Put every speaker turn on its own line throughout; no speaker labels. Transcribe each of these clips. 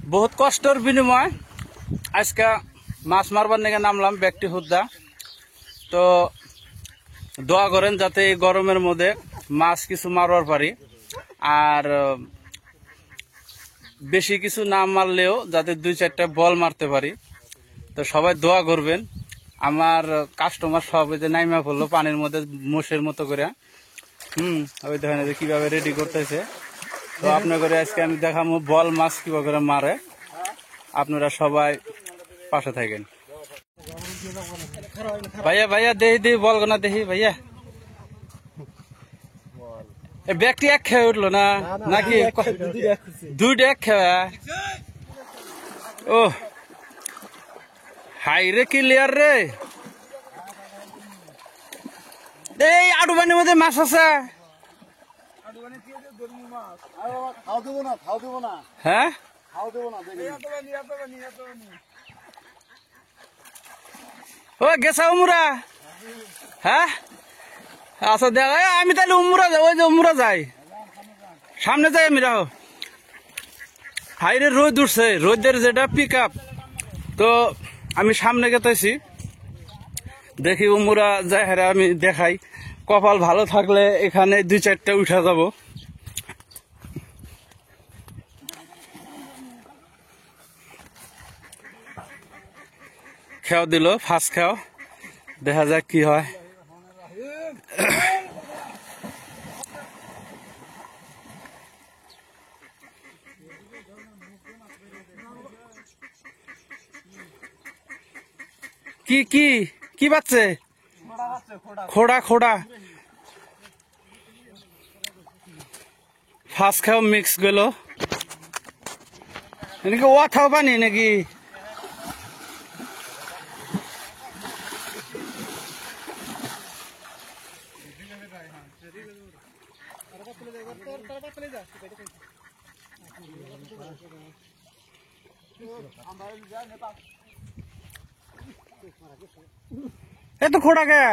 बहुत कष्टर विनिमय आज का माछ मारबार निके नामलाम व्यक्ति हुद्दा तो दोया करें जाते गरमेर मध्य माछ किछु मारबार पारी और बेशी किछु ना मारलेও जाते दुई चारटा बल मारते पारी तो सबाई दोया करबेन आमार कास्टमार सब এই যে নাইমা পড়লো পানির মধ্যে মোষের মতো করে ওই দেখেন যে কিভাবে রেডি করতেছে তো আপনাদের আজকে আমি দেখাবো বল মাছ কিভাবে করে মারে আপনারা সবাই পাশে থাকেন ভাইয়া ভাইয়া দেহি দেহি বল না দেহি ভাইয়া এ ব্যক্তি এক খেয়ে উঠলো না নাকি দুইটা এক খেয়ে ও হাই রে কি লেয়ার রে এই আডুবানির মধ্যে মাছ আছে হ্যাঁ ও গেছা উমরা হ্যাঁ আচ্ছা দেখ আমি তাহলে উমরা যাই ওই যে উমরা যাই সামনে যাই আমি রাখো হাইরে রোদ উঠছে রোদের যেটা পিক আপ তো আমি সামনে গেতেছি দেখি উমরা যাই হারে আমি দেখাই কপাল ভালো থাকলে এখানে দুই চারটা উঠা যাব খেও দিল ফার্স্ট খেও দেখা যাক কি হয় কি কি কি বাচ্চে খোড়া খোড়া ফার্স্ট খাও মিক্স গেল নাকি ওয়াথাও পানি নাকি এত খোড়া কে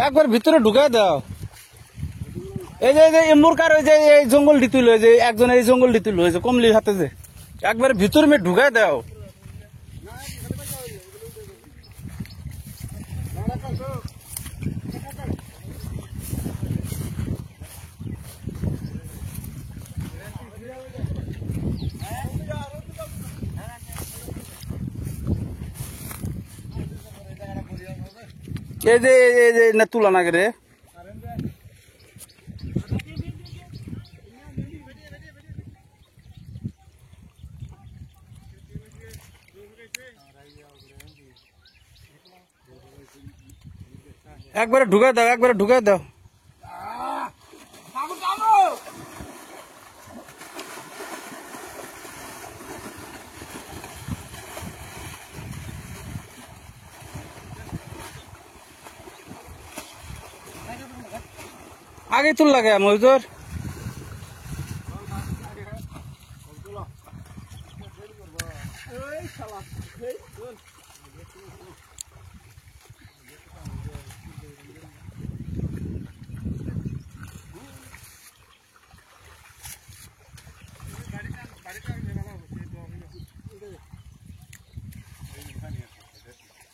একবার ভিতরে ঢুকাই দাও এই যে মুরকার ওই যে এই জঙ্গলটি তুলে যে একজন এই জঙ্গলটি তুলে যে কমলির হাতে যে একবার ভিতরে মে ঢুকাই দাও এই যে না তুলা না রে একবারে ঢুকাই দাও একবারে ঢুকাই দাও आगे तुल लगे मजदूर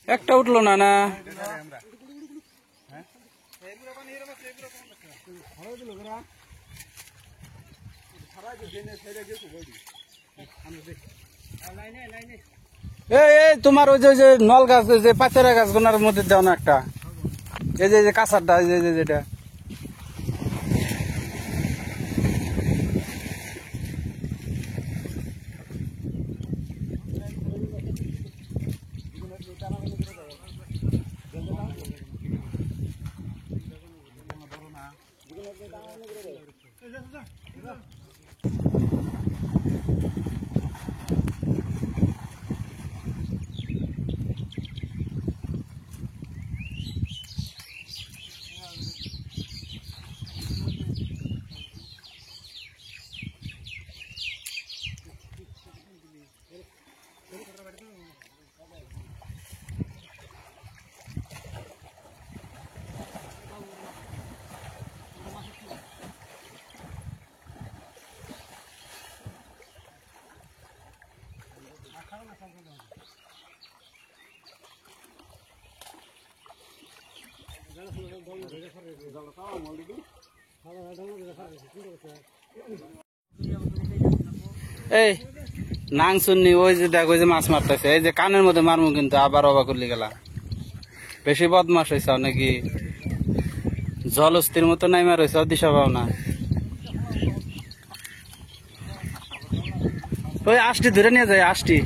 একটা উঠলো না না এই তোমার ওই যে নল গাছ যে পাচেরা গাছ গোনার মধ্যে দাও না একটা এই যে কাঁচারটা যেটা এই নাং শুননি ওই যে দেখ ওই যে মাছ মারতেছে এই যে কানের মধ্যে মারমু কিন্তু আবার অবাক করলি গেলা বেশি বদমাস হয়েছ নাকি জলস্থির মতো নাই মার হয়েছে দিশা পাও না ওই আষ্টি ধরে নিয়ে যায় আষ্টি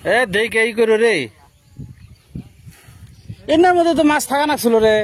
এ দেখে এই করো রে এর মধ্যে তো মাছ থাকা না ছিল রে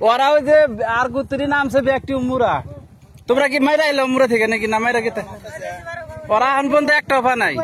ওরা ওই যে আর গুতুরি নামছে ব্যক্তি উমুরা তোমরা কি মাইরা এলো উমুরা থেকে নাকি না মাইরা গেতে ওরা এখন পর্যন্ত একটা অফা নাই